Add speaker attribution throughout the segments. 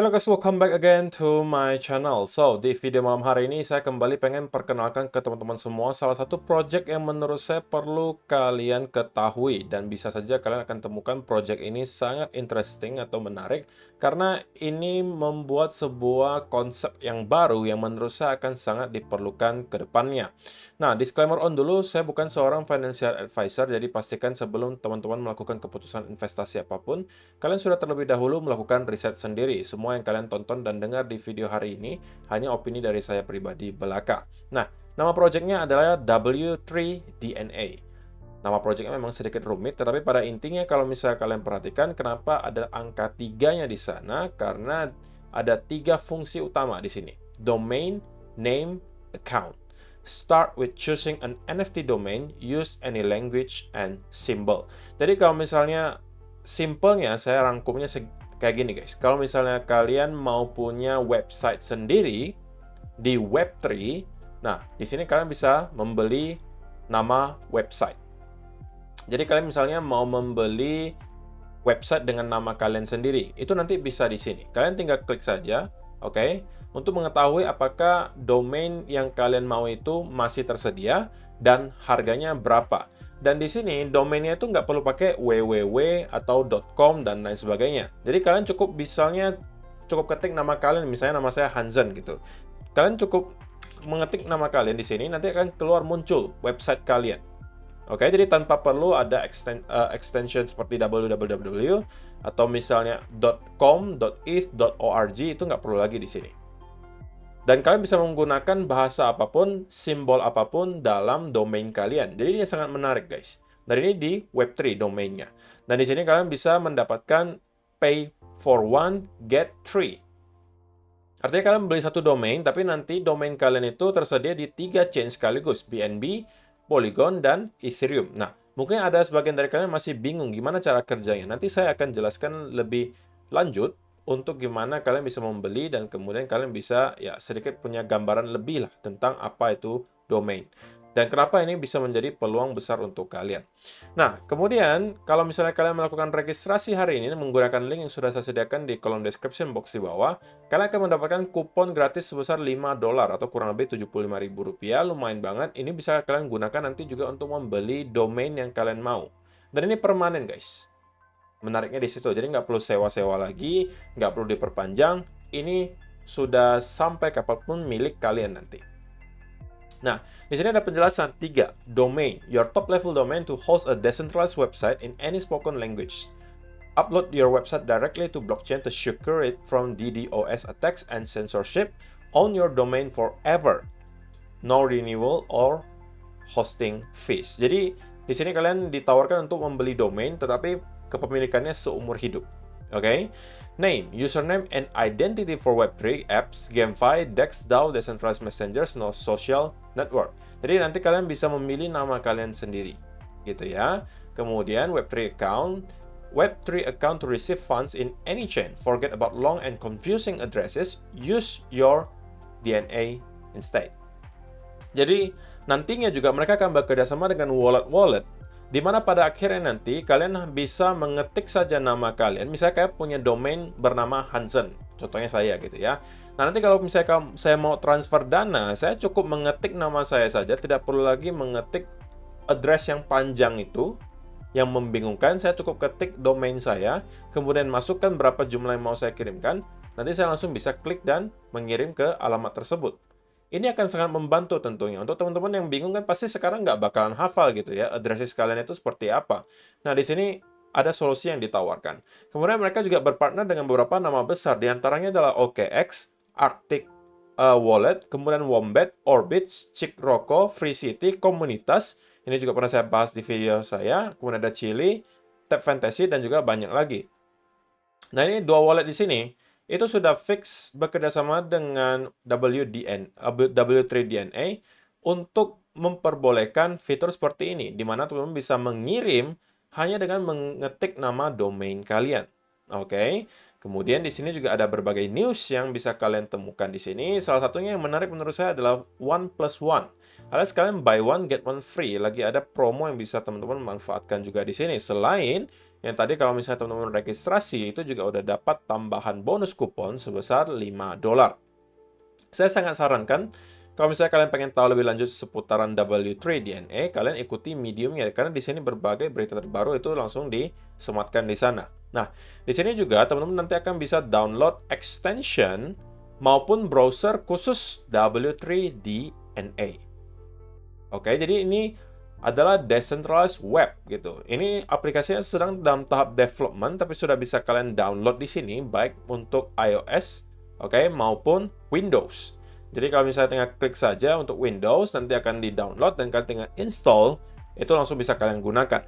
Speaker 1: Hello guys, welcome back again to my channel. So, di video malam hari ini saya kembali pengen perkenalkan ke teman-teman semua salah satu project yang menurut saya perlu kalian ketahui dan bisa saja kalian akan temukan project ini sangat interesting atau menarik karena ini membuat sebuah konsep yang baru yang menurut saya akan sangat diperlukan ke depannya. Nah, disclaimer on dulu, saya bukan seorang financial advisor, jadi pastikan sebelum teman-teman melakukan keputusan investasi apapun, kalian sudah terlebih dahulu melakukan riset sendiri. Semua yang kalian tonton dan dengar di video hari ini hanya opini dari saya pribadi belaka. Nah, nama projectnya adalah W3DNA. Nama projectnya memang sedikit rumit, tetapi pada intinya kalau misalnya kalian perhatikan kenapa ada angka 3-nya di sana, karena ada 3 fungsi utama di sini. Domain, name, account. Start with choosing an NFT domain, use any language and symbol. Jadi kalau misalnya simpelnya saya rangkumnya kayak gini guys. Kalau misalnya kalian mau punya website sendiri di Web3, nah di sini kalian bisa membeli nama website. Jadi kalian misalnya mau membeli website dengan nama kalian sendiri, itu nanti bisa di sini. Kalian tinggal klik saja, oke, untuk mengetahui apakah domain yang kalian mau itu masih tersedia dan harganya berapa. Dan di sini domainnya itu nggak perlu pakai www atau .com dan lain sebagainya. Jadi kalian cukup ketik nama kalian, misalnya nama saya Hansen gitu. Kalian cukup mengetik nama kalian di sini, nanti akan keluar muncul website kalian. Oke, jadi tanpa perlu ada extension seperti www atau misalnya .com, .eth, .org, itu nggak perlu lagi di sini. Dan kalian bisa menggunakan bahasa apapun, simbol apapun dalam domain kalian. Jadi ini sangat menarik guys. Dan ini di Web3 domainnya. Dan di sini kalian bisa mendapatkan pay for one, get three. Artinya kalian beli satu domain, tapi nanti domain kalian itu tersedia di 3 chain sekaligus, BNB, Polygon, dan Ethereum. Nah, mungkin ada sebagian dari kalian masih bingung gimana cara kerjanya. Nanti saya akan jelaskan lebih lanjut untuk gimana kalian bisa membeli dan kemudian kalian bisa ya sedikit punya gambaran lebih lah tentang apa itu domain. Dan kenapa ini bisa menjadi peluang besar untuk kalian. Nah, kemudian kalau misalnya kalian melakukan registrasi hari ini menggunakan link yang sudah saya sediakan di kolom description box di bawah, kalian akan mendapatkan kupon gratis sebesar $5 atau kurang lebih Rp75.000. Lumayan banget. Ini bisa kalian gunakan nanti juga untuk membeli domain yang kalian mau. Dan ini permanen, guys. Menariknya di situ. Jadi nggak perlu sewa-sewa lagi, nggak perlu diperpanjang. Ini sudah sampai kapanpun milik kalian nanti. Nah, di sini ada penjelasan 3. Domain. Your top level domain to host a decentralized website in any spoken language. Upload your website directly to blockchain to secure it from DDoS attacks and censorship. Own your domain forever. No renewal or hosting fees. Jadi, di sini kalian ditawarkan untuk membeli domain, tetapi kepemilikannya seumur hidup. Okay? Name, username, and identity for Web3 apps, GameFi, DEX, DAO, Decentralized Messengers, no social network. Jadi nanti kalian bisa memilih nama kalian sendiri, gitu ya. Kemudian Web3 account to receive funds in any chain. Forget about long and confusing addresses. Use your DNA instead. Jadi nantinya juga mereka akan bekerjasama dengan wallet-wallet, di mana pada akhirnya nanti kalian bisa mengetik saja nama kalian. Misalnya kayak punya domain bernama Hansen, contohnya saya gitu ya. Nah nanti kalau misalnya saya mau transfer dana, saya cukup mengetik nama saya saja, tidak perlu lagi mengetik address yang panjang itu, yang membingungkan. Saya cukup ketik domain saya, kemudian masukkan berapa jumlah yang mau saya kirimkan, nanti saya langsung bisa klik dan mengirim ke alamat tersebut. Ini akan sangat membantu tentunya. Untuk teman-teman yang bingung kan pasti sekarang nggak bakalan hafal gitu ya, address kalian itu seperti apa. Nah, di sini ada solusi yang ditawarkan. Kemudian mereka juga berpartner dengan beberapa nama besar, diantaranya adalah OKX, Arctic Wallet, kemudian Wombat, Orbitz, Chick Rocco, Free City, Komunitas. Ini juga pernah saya bahas di video saya. Kemudian ada Chili, Tap Fantasy, dan juga banyak lagi. Nah, ini 2 wallet di sini itu sudah fix bekerjasama dengan W3DNA untuk memperbolehkan fitur seperti ini, di mana teman-teman bisa mengirim hanya dengan mengetik nama domain kalian. Oke. Kemudian di sini juga ada berbagai news yang bisa kalian temukan di sini. Salah satunya yang menarik menurut saya adalah 1+1. Alias kalian buy one get one free. Lagi ada promo yang bisa teman-teman manfaatkan juga di sini. Selain yang tadi kalau misalnya teman-teman registrasi, itu juga udah dapat tambahan bonus kupon sebesar $5. Saya sangat sarankan, kalau misalnya kalian pengen tahu lebih lanjut seputaran W3DNA, kalian ikuti Medium-nya, karena di sini berbagai berita terbaru itu langsung disematkan di sana. Nah, di sini juga teman-teman nanti akan bisa download extension maupun browser khusus W3DNA. Oke, jadi ini adalah decentralized web gitu. Ini aplikasinya sedang dalam tahap development, tapi sudah bisa kalian download di sini, baik untuk iOS, oke, maupun Windows. Jadi kalau misalnya tinggal klik saja untuk Windows, nanti akan di-download dan kalian tinggal install, itu langsung bisa kalian gunakan.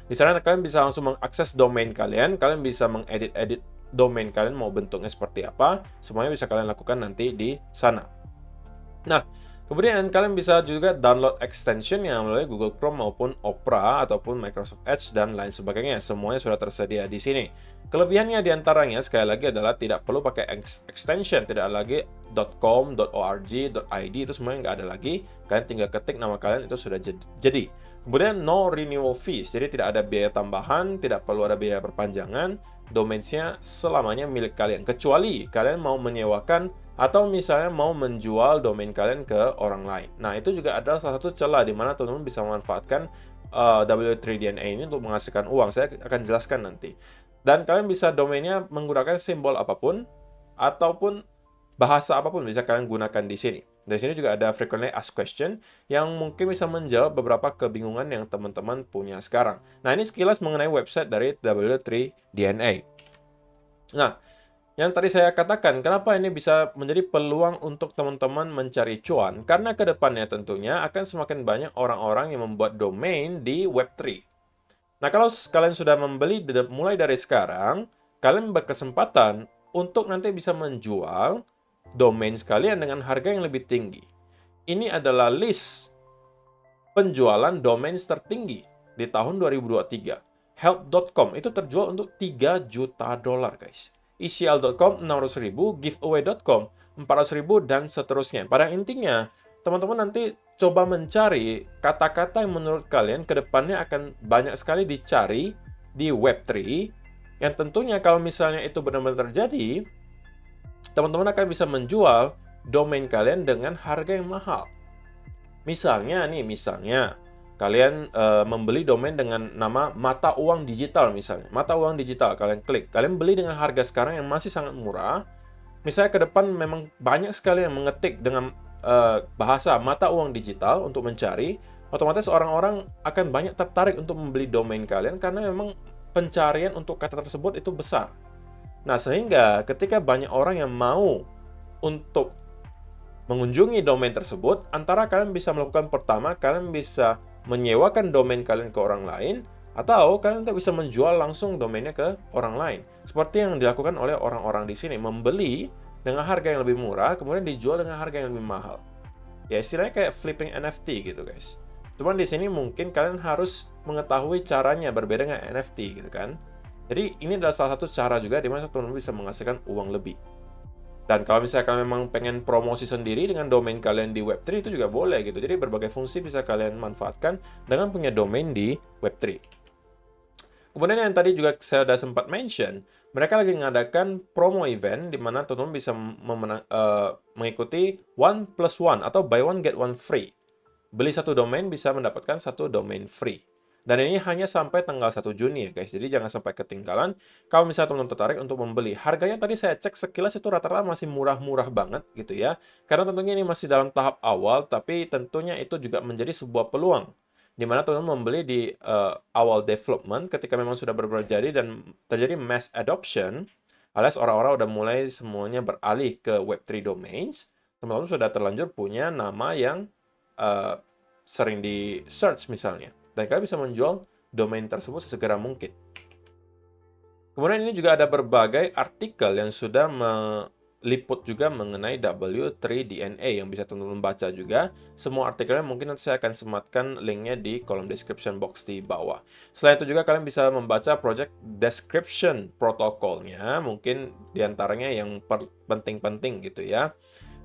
Speaker 1: Di sana kalian bisa langsung mengakses domain kalian bisa mengedit-edit domain kalian mau bentuknya seperti apa, semuanya bisa kalian lakukan nanti di sana. Nah, kemudian kalian bisa juga download extension yang melalui Google Chrome maupun Opera ataupun Microsoft Edge dan lain sebagainya. Semuanya sudah tersedia di sini. Kelebihannya diantaranya sekali lagi adalah tidak perlu pakai extension, tidak lagi .com, .org, .id, itu semuanya nggak ada lagi. Kalian tinggal ketik nama kalian, itu sudah jadi. Kemudian no renewal fees, jadi tidak ada biaya tambahan, tidak perlu ada biaya perpanjangan. Domainnya selamanya milik kalian, kecuali kalian mau menyewakan atau misalnya mau menjual domain kalian ke orang lain. Nah, itu juga adalah salah satu celah di mana teman-teman bisa memanfaatkan W3DNA ini untuk menghasilkan uang. Saya akan jelaskan nanti. Dan kalian bisa domainnya menggunakan simbol apapun ataupun bahasa apapun bisa kalian gunakan di sini. Di sini juga ada frequently asked question yang mungkin bisa menjawab beberapa kebingungan yang teman-teman punya sekarang. Nah, ini sekilas mengenai website dari W3DNA. Nah, yang tadi saya katakan, kenapa ini bisa menjadi peluang untuk teman-teman mencari cuan? Karena ke depannya tentunya akan semakin banyak orang-orang yang membuat domain di Web3. Nah, kalau kalian sudah membeli mulai dari sekarang, kalian berkesempatan untuk nanti bisa menjual domain sekalian dengan harga yang lebih tinggi. Ini adalah list penjualan domain tertinggi di tahun 2023. Help.com itu terjual untuk $3 juta, guys. ECL.com 600.000, giveaway.com 400.000, dan seterusnya. Pada intinya, teman-teman nanti coba mencari kata-kata yang menurut kalian ke depannya akan banyak sekali dicari di Web3, yang tentunya kalau misalnya itu benar-benar terjadi, teman-teman akan bisa menjual domain kalian dengan harga yang mahal. Misalnya kalian membeli domain dengan nama mata uang digital misalnya. Mata uang digital, kalian klik. Kalian beli dengan harga sekarang yang masih sangat murah. Misalnya ke depan memang banyak sekali yang mengetik dengan bahasa mata uang digital untuk mencari, otomatis orang-orang akan banyak tertarik untuk membeli domain kalian karena memang pencarian untuk kata tersebut itu besar. Nah, sehingga ketika banyak orang yang mau untuk mengunjungi domain tersebut, antara kalian bisa melakukan pertama, kalian bisa menyewakan domain kalian ke orang lain, atau kalian bisa menjual langsung domainnya ke orang lain. Seperti yang dilakukan oleh orang-orang di sini, membeli dengan harga yang lebih murah, kemudian dijual dengan harga yang lebih mahal. Ya, istilahnya kayak flipping NFT gitu, guys. Cuman di sini mungkin kalian harus mengetahui caranya berbeda dengan NFT gitu kan. Jadi ini adalah salah satu cara juga di mana teman-teman bisa menghasilkan uang lebih. Dan kalau misalnya kalian memang pengen promosi sendiri dengan domain kalian di Web3, itu juga boleh gitu. Jadi berbagai fungsi bisa kalian manfaatkan dengan punya domain di Web3. Kemudian yang tadi juga saya sudah sempat mention, mereka lagi mengadakan promo event di mana teman-teman bisa mengikuti 1+1 atau buy one get one free. Beli satu domain bisa mendapatkan satu domain free. Dan ini hanya sampai tanggal 1 Juni ya guys, jadi jangan sampai ketinggalan. Kalau misalnya teman-teman tertarik untuk membeli, harganya tadi saya cek sekilas itu rata-rata masih murah-murah banget gitu ya. Karena tentunya ini masih dalam tahap awal, tapi tentunya itu juga menjadi sebuah peluang. Di mana teman-teman membeli di awal development, ketika memang sudah benar-benar jadi dan terjadi mass adoption, alias orang-orang udah mulai semuanya beralih ke Web3 domains, teman-teman sudah terlanjur punya nama yang sering di search misalnya. Dan kalian bisa menjual domain tersebut sesegera mungkin. Kemudian ini juga ada berbagai artikel yang sudah meliput juga mengenai W3DNA yang bisa teman-teman baca juga. Semua artikelnya mungkin nanti saya akan sematkan linknya di kolom description box di bawah. Selain itu juga kalian bisa membaca project description protokolnya, mungkin diantaranya yang penting-penting gitu ya.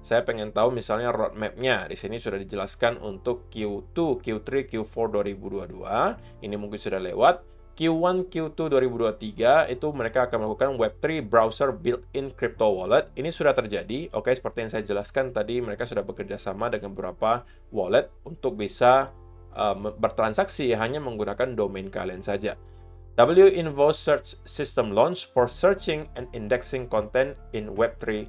Speaker 1: Saya pengen tahu misalnya roadmap-nya. Di sini sudah dijelaskan untuk Q2, Q3, Q4 2022. Ini mungkin sudah lewat. Q1, Q2 2023 itu mereka akan melakukan Web3 Browser Built-in Crypto Wallet. Ini sudah terjadi, oke, seperti yang saya jelaskan tadi, mereka sudah bekerja sama dengan beberapa wallet untuk bisa bertransaksi hanya menggunakan domain kalian saja. W-Invo Search System Launch for Searching and Indexing Content in Web 3.0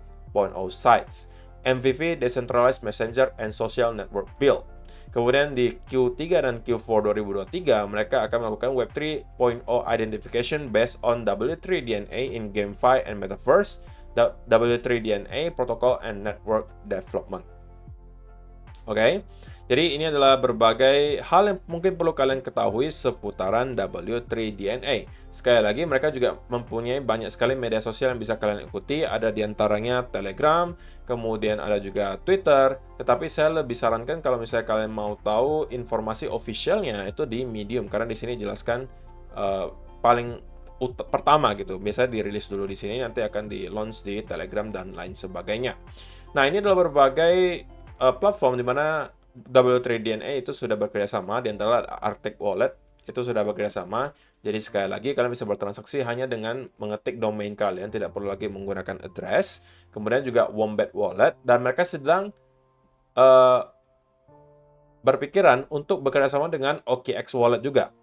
Speaker 1: Sites. MVP Decentralized Messenger and Social Network Build. Kemudian di Q3 dan Q4 2023, mereka akan melakukan Web 3.0 Identification based on W3 DNA in GameFi and Metaverse, W3 DNA Protocol and Network Development. Oke, jadi ini adalah berbagai hal yang mungkin perlu kalian ketahui seputaran W3 DNA. Sekali lagi, mereka juga mempunyai banyak sekali media sosial yang bisa kalian ikuti. Ada diantaranya Telegram, kemudian ada juga Twitter. Tetapi saya lebih sarankan kalau misalnya kalian mau tahu informasi officialnya itu di Medium, karena di sini jelaskan paling pertama gitu. Biasanya dirilis dulu di sini, nanti akan di launch di Telegram dan lain sebagainya. Nah, ini adalah berbagai platform di mana W3 DNA itu sudah bekerjasama, di antara Arctic Wallet itu sudah bekerjasama. Jadi sekali lagi kalian bisa bertransaksi hanya dengan mengetik domain kalian, tidak perlu lagi menggunakan address. Kemudian juga Wombat Wallet, dan mereka sedang berpikiran untuk bekerjasama dengan OKX Wallet juga.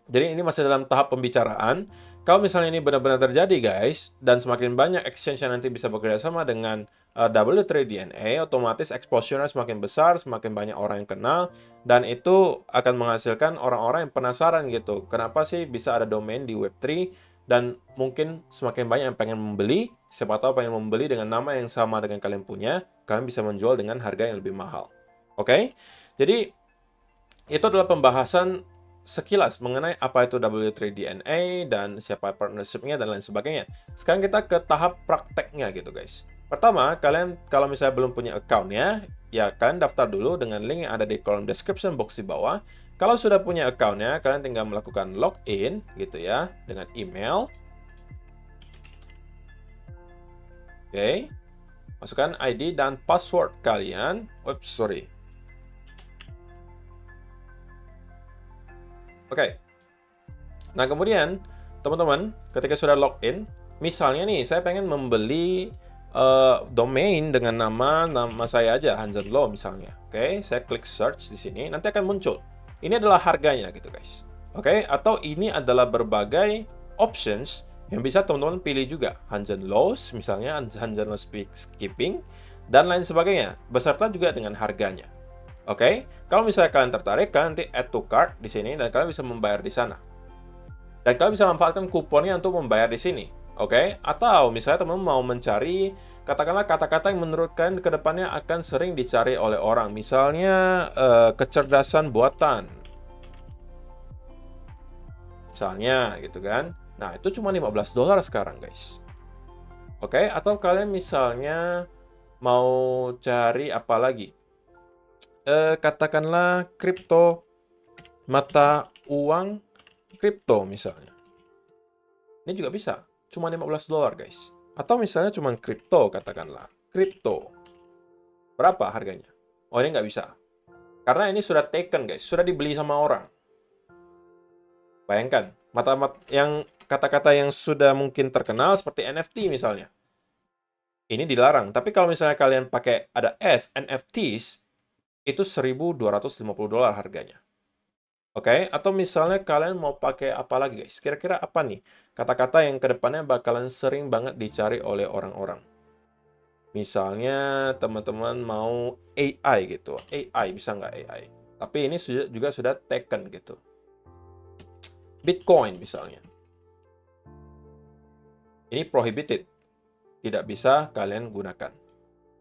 Speaker 1: Jadi ini masih dalam tahap pembicaraan. Kalau misalnya ini benar-benar terjadi guys, dan semakin banyak exchange yang nanti bisa bekerja sama dengan W3 DNA, otomatis exposure-nya semakin besar, semakin banyak orang yang kenal, dan itu akan menghasilkan orang-orang yang penasaran gitu. Kenapa sih bisa ada domain di Web3, dan mungkin semakin banyak yang pengen membeli, siapa tahu pengen membeli dengan nama yang sama dengan kalian punya, kalian bisa menjual dengan harga yang lebih mahal. Oke? Jadi, itu adalah pembahasan sekilas mengenai apa itu W3 DNA dan siapa partnership-nya dan lain sebagainya. Sekarang kita ke tahap prakteknya gitu guys. Pertama, kalian kalau misalnya belum punya account-nya, ya kalian daftar dulu dengan link yang ada di kolom description box di bawah. Kalau sudah punya account-nya, kalian tinggal melakukan login gitu ya dengan email. Oke. Masukkan ID dan password kalian. Oops, sorry. Oke. Nah, kemudian teman-teman, ketika sudah login, misalnya nih, saya pengen membeli domain dengan nama saya aja, Hansen Lo misalnya. Oke, saya klik search di sini, nanti akan muncul. Ini adalah harganya gitu guys. Oke, atau ini adalah berbagai options yang bisa teman-teman pilih juga. Hansen Lows misalnya, Hansen Lo Skipping, dan lain sebagainya. Beserta juga dengan harganya. Oke, kalau misalnya kalian tertarik, kalian nanti add to cart di sini dan kalian bisa membayar di sana. Dan kalian bisa manfaatkan kuponnya untuk membayar di sini. Oke, atau misalnya teman-teman mau mencari katakanlah kata-kata yang menurut kalian ke depannya akan sering dicari oleh orang. Misalnya kecerdasan buatan. Misalnya gitu kan. Nah, itu cuma $15 sekarang, guys. Oke, atau kalian misalnya mau cari apa lagi? Katakanlah kripto, mata uang kripto misalnya. Ini juga bisa. Cuma $15 guys. Atau misalnya cuma kripto, katakanlah. Kripto. Berapa harganya? Oh, ini nggak bisa. Karena ini sudah taken guys. Sudah dibeli sama orang. Bayangkan. Yang kata-kata yang sudah mungkin terkenal seperti NFT misalnya. Ini dilarang. Tapi kalau misalnya kalian pakai ada NFTs, itu $1.250 harganya. Oke, atau misalnya kalian mau pakai apa lagi guys? Kira-kira apa nih? Kata-kata yang kedepannya bakalan sering banget dicari oleh orang-orang. Misalnya teman-teman mau AI gitu. AI, bisa nggak AI? Tapi ini juga sudah taken gitu. Bitcoin misalnya. Ini prohibited. Tidak bisa kalian gunakan.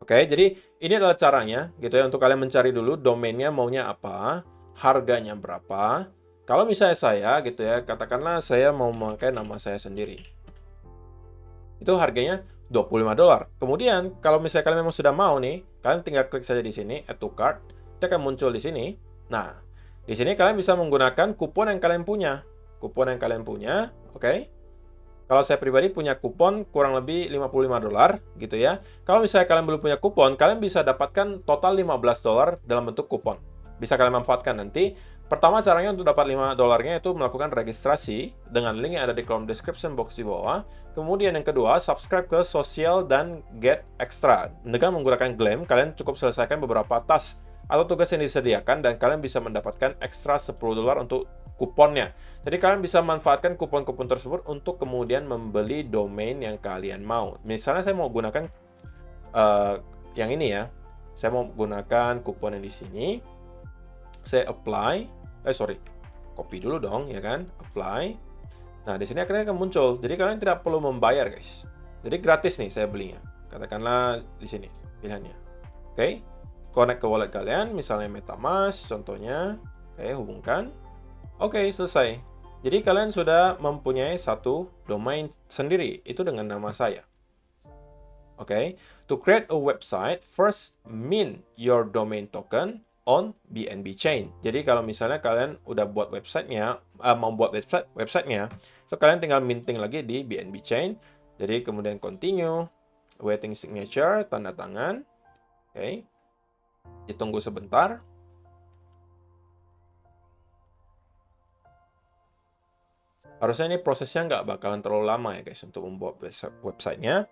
Speaker 1: Oke, jadi ini adalah caranya gitu ya. Untuk kalian mencari dulu domainnya maunya apa. Harganya berapa? Kalau misalnya saya gitu ya, katakanlah saya mau memakai nama saya sendiri. Itu harganya $25. Kemudian kalau misalnya kalian memang sudah mau nih, kalian tinggal klik saja di sini add to cart. Itu akan muncul di sini. Nah, di sini kalian bisa menggunakan kupon yang kalian punya. Kupon yang kalian punya, oke. Kalau saya pribadi punya kupon kurang lebih $55 gitu ya. Kalau misalnya kalian belum punya kupon, kalian bisa dapatkan total $15 dalam bentuk kupon. Bisa kalian manfaatkan nanti Pertama caranya untuk dapat $5-nya itu melakukan registrasi dengan link yang ada di kolom description box di bawah. Kemudian yang kedua, subscribe ke Social dan Get Extra. Dengan menggunakan Gleam, kalian cukup selesaikan beberapa task atau tugas yang disediakan dan kalian bisa mendapatkan ekstra $10 untuk kuponnya. Jadi kalian bisa manfaatkan kupon-kupon tersebut untuk kemudian membeli domain yang kalian mau. Misalnya saya mau gunakan yang ini ya. Saya mau gunakan kupon yang di sini. Saya apply, copy dulu dong, ya kan? Apply. Nah, di sini akhirnya akan muncul. Jadi kalian tidak perlu membayar, guys. Jadi gratis nih saya belinya. Katakanlah di sini pilihannya. Oke. Connect ke wallet kalian, misalnya MetaMask contohnya. Oke, hubungkan. Oke, selesai. Jadi kalian sudah mempunyai satu domain sendiri, itu dengan nama saya. Oke. To create a website, first mint your domain token on BNB Chain. Jadi kalau misalnya kalian udah buat websitenya, mau buat websitenya, so kalian tinggal minting lagi di BNB Chain. Jadi kemudian continue, waiting signature, tanda tangan. Oke, ditunggu sebentar. Harusnya ini prosesnya nggak bakalan terlalu lama ya guys untuk membuat websitenya.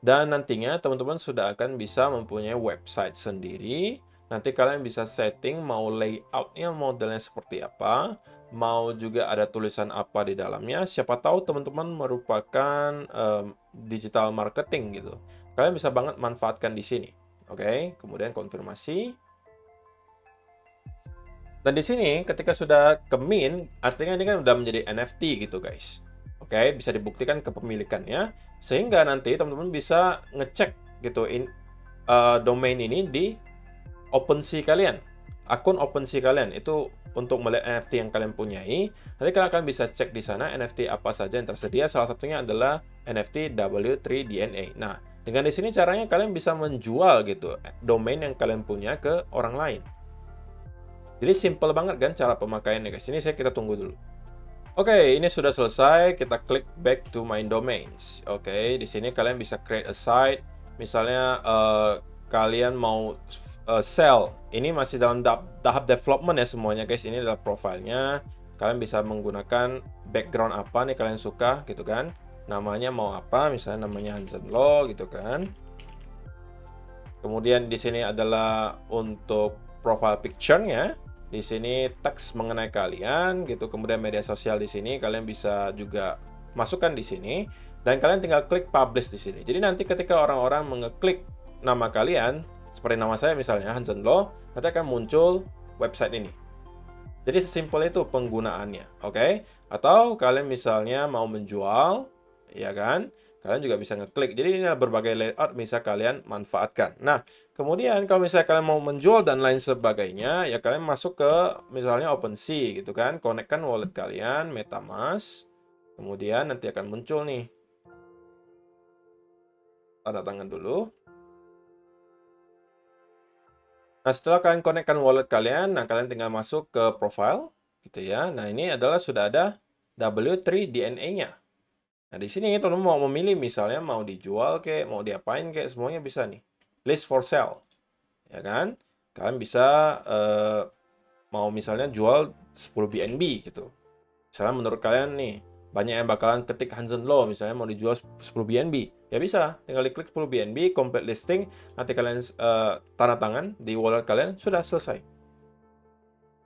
Speaker 1: Dan nantinya teman-teman sudah akan bisa mempunyai website sendiri. Nanti kalian bisa setting mau layoutnya modelnya seperti apa, mau juga ada tulisan apa di dalamnya. Siapa tahu teman-teman merupakan digital marketing gitu. Kalian bisa banget manfaatkan di sini. Oke, kemudian konfirmasi. Dan di sini ketika sudah ke mint, artinya ini kan udah menjadi NFT gitu guys. Oke, bisa dibuktikan kepemilikannya sehingga nanti teman-teman bisa ngecek gitu domain ini di OpenSea kalian, akun OpenSea kalian itu untuk melihat NFT yang kalian punyai. Nanti kalian akan bisa cek di sana NFT apa saja yang tersedia. Salah satunya adalah NFT W3DNA. Nah, dengan di sini caranya kalian bisa menjual gitu domain yang kalian punya ke orang lain. Jadi simple banget kan cara pemakaiannya guys. Ini kita tunggu dulu. Oke, ini sudah selesai. Kita klik back to my domains. Oke, di sini kalian bisa create a site. Misalnya kalian mau sell. Ini masih dalam tahap development ya semuanya guys. Ini adalah profilnya. Kalian bisa menggunakan background apa nih kalian suka gitu kan. Namanya mau apa? Misalnya namanya Hansen Lo gitu kan. Kemudian di sini adalah untuk profile picture-nya. Di sini teks mengenai kalian gitu. Kemudian media sosial di sini kalian bisa juga masukkan di sini dan kalian tinggal klik publish di sini. Jadi nanti ketika orang-orang mengeklik nama kalian seperti nama saya misalnya Hansen Lo, nanti akan muncul website ini. Jadi sesimpel itu penggunaannya, oke? Atau kalian misalnya mau menjual, ya kan? Kalian juga bisa ngeklik. Jadi ini adalah berbagai layout bisa kalian manfaatkan. Nah, kemudian kalau misalnya kalian mau menjual dan lain sebagainya, ya kalian masuk ke misalnya OpenSea gitu kan. Konekkan wallet kalian, MetaMask. Kemudian nanti akan muncul nih. Tanda tangan dulu. Nah, setelah kalian konekkan wallet kalian, nah kalian tinggal masuk ke profile gitu ya. Nah, ini adalah sudah ada W3DNA-nya. Nah, di sini teman-teman mau memilih misalnya mau dijual kayak, mau diapain kayak, semuanya bisa nih. List for sale. Ya kan? Kalian bisa mau misalnya jual 10 BNB gitu. Misalnya menurut kalian nih, banyak yang bakalan ketik Hansen Lo misalnya mau dijual 10 BNB. Ya bisa, tinggal diklik 10 BNB, complete listing, nanti kalian tanda tangan di wallet kalian, sudah selesai.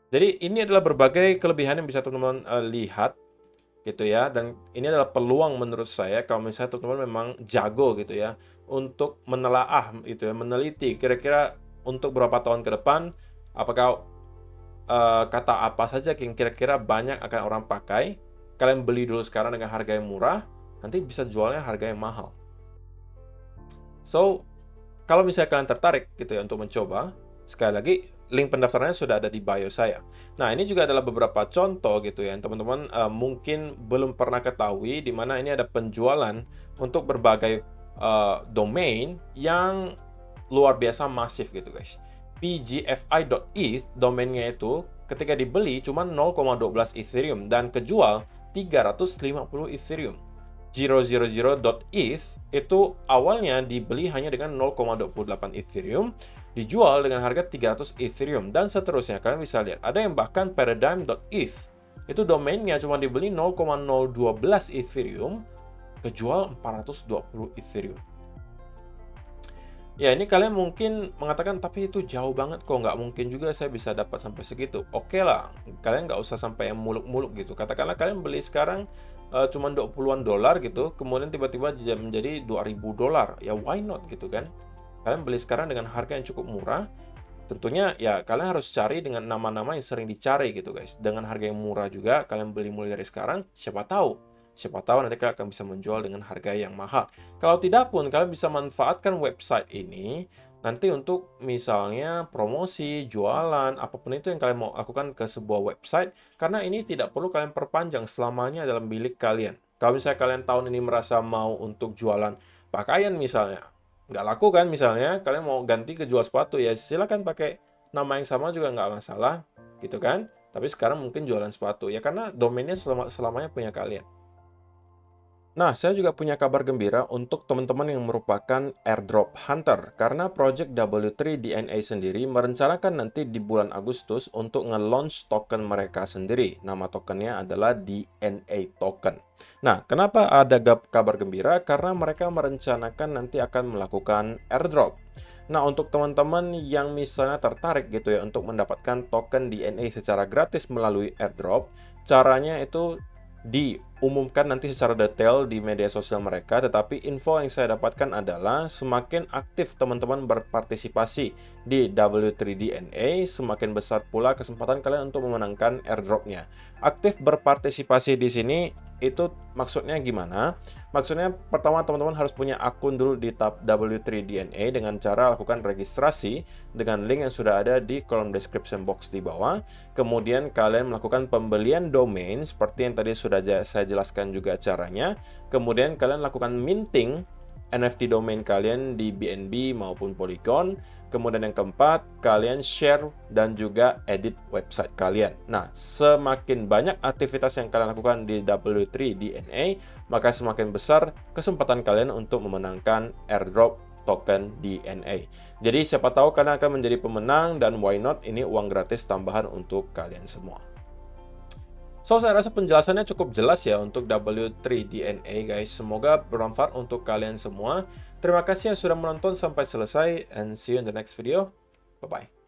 Speaker 1: Jadi ini adalah berbagai kelebihan yang bisa teman-teman lihat gitu ya, dan ini adalah peluang menurut saya kalau misalnya teman-teman memang jago gitu ya untuk menelaah gitu ya, meneliti kira-kira untuk beberapa tahun ke depan apakah kata apa saja yang kira-kira banyak akan orang pakai. Kalian beli dulu sekarang dengan harga yang murah, nanti bisa jualnya harga yang mahal. So, kalau misalnya kalian tertarik gitu ya untuk mencoba, sekali lagi link pendaftarannya sudah ada di bio saya. Nah, ini juga adalah beberapa contoh gitu ya, teman-teman mungkin belum pernah ketahui di mana ini ada penjualan untuk berbagai domain yang luar biasa masif gitu guys. pgfi.eth domainnya itu ketika dibeli cuma 0,12 Ethereum dan kejual 350 Ethereum. 000.eth itu awalnya dibeli hanya dengan 0,28 Ethereum, dijual dengan harga 300 Ethereum, dan seterusnya. Kalian bisa lihat, ada yang bahkan paradigm.eth, itu domainnya cuma dibeli 0,012 Ethereum, kejual 420 Ethereum. Ya, ini kalian mungkin mengatakan, tapi itu jauh banget kok, nggak mungkin juga saya bisa dapat sampai segitu. Oke lah, kalian nggak usah sampai yang muluk-muluk gitu. Katakanlah kalian beli sekarang cuma 20-an dolar gitu, kemudian tiba-tiba menjadi 2.000 dolar. Ya why not gitu kan? Kalian beli sekarang dengan harga yang cukup murah, tentunya ya kalian harus cari dengan nama-nama yang sering dicari gitu guys. Dengan harga yang murah juga, kalian beli mulai dari sekarang, siapa tahu nanti kalian akan bisa menjual dengan harga yang mahal. Kalau tidak pun, kalian bisa manfaatkan website ini nanti untuk misalnya promosi, jualan, apapun itu yang kalian mau lakukan ke sebuah website, karena ini tidak perlu kalian perpanjang selamanya dalam bilik kalian. Kalau misalnya kalian tahun ini merasa mau untuk jualan pakaian misalnya, nggak laku kan misalnya, kalian mau ganti ke jual sepatu, ya silakan pakai nama yang sama juga nggak masalah, gitu kan. Tapi sekarang mungkin jualan sepatu, ya karena domainnya selamanya punya kalian. Nah, saya juga punya kabar gembira untuk teman-teman yang merupakan airdrop hunter, karena project W3DNA sendiri merencanakan nanti di bulan Agustus untuk nge-launch token mereka sendiri. Nama tokennya adalah DNA Token. Nah, kenapa ada kabar gembira? Karena mereka merencanakan nanti akan melakukan airdrop. Nah, untuk teman-teman yang misalnya tertarik gitu ya untuk mendapatkan token DNA secara gratis melalui airdrop, caranya itu diumumkan nanti secara detail di media sosial mereka, tetapi info yang saya dapatkan adalah semakin aktif teman-teman berpartisipasi di W3DNA, semakin besar pula kesempatan kalian untuk memenangkan airdropnya. Aktif berpartisipasi di sini itu maksudnya gimana? Maksudnya pertama teman-teman harus punya akun dulu di tab W3DNA dengan cara lakukan registrasi dengan link yang sudah ada di kolom description box di bawah. Kemudian kalian melakukan pembelian domain seperti yang tadi sudah saya jelaskan juga caranya. Kemudian kalian lakukan minting NFT domain kalian di BNB maupun Polygon. Kemudian yang keempat, kalian share dan juga edit website kalian. Nah, semakin banyak aktivitas yang kalian lakukan di W3DNA, maka semakin besar kesempatan kalian untuk memenangkan airdrop token DNA. Jadi siapa tahu kalian akan menjadi pemenang, dan why not, ini uang gratis tambahan untuk kalian semua. So, saya rasa penjelasannya cukup jelas ya untuk W3DNA guys. Semoga bermanfaat untuk kalian semua. Terima kasih yang sudah menonton sampai selesai, and see you in the next video. Bye-bye.